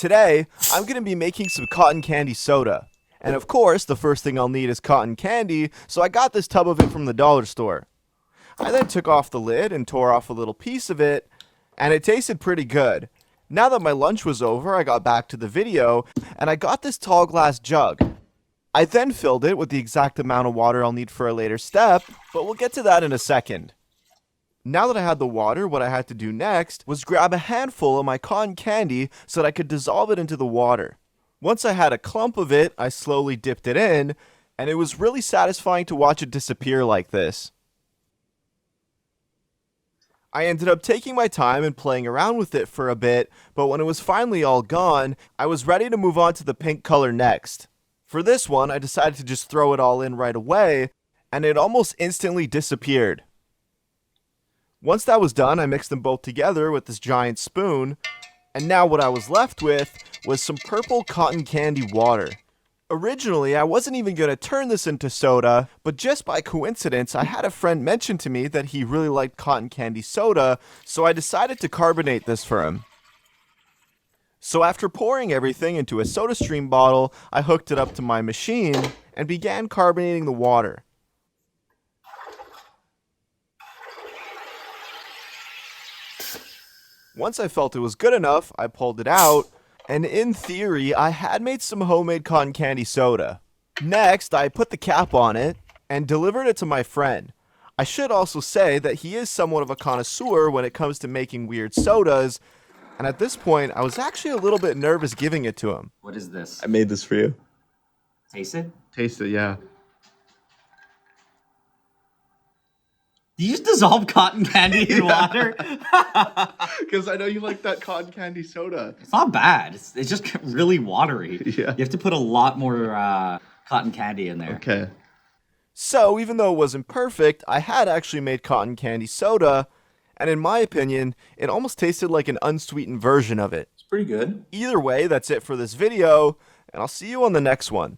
Today, I'm going to be making some cotton candy soda. And of course, the first thing I'll need is cotton candy, so I got this tub of it from the dollar store. I then took off the lid and tore off a little piece of it, and it tasted pretty good. Now that my lunch was over, I got back to the video, and I got this tall glass jug. I then filled it with the exact amount of water I'll need for a later step, but we'll get to that in a second. Now that I had the water, what I had to do next was grab a handful of my cotton candy so that I could dissolve it into the water. Once I had a clump of it, I slowly dipped it in, and it was really satisfying to watch it disappear like this. I ended up taking my time and playing around with it for a bit, but when it was finally all gone, I was ready to move on to the pink color next. For this one, I decided to just throw it all in right away, and it almost instantly disappeared. Once that was done, I mixed them both together with this giant spoon, and now what I was left with was some purple cotton candy water. Originally, I wasn't even going to turn this into soda, but just by coincidence, I had a friend mention to me that he really liked cotton candy soda, so I decided to carbonate this for him. So after pouring everything into a SodaStream bottle, I hooked it up to my machine and began carbonating the water. Once I felt it was good enough, I pulled it out, and in theory, I had made some homemade cotton candy soda. Next, I put the cap on it and delivered it to my friend. I should also say that he is somewhat of a connoisseur when it comes to making weird sodas, and at this point, I was actually a little bit nervous giving it to him. What is this? I made this for you. Taste it? Taste it, yeah. Do you just dissolve cotton candy in water? Because I know you like that cotton candy soda. It's not bad. It's just really watery. Yeah. You have to put a lot more cotton candy in there. Okay. So, even though it wasn't perfect, I had actually made cotton candy soda, and in my opinion, it almost tasted like an unsweetened version of it. It's pretty good. Either way, that's it for this video, and I'll see you on the next one.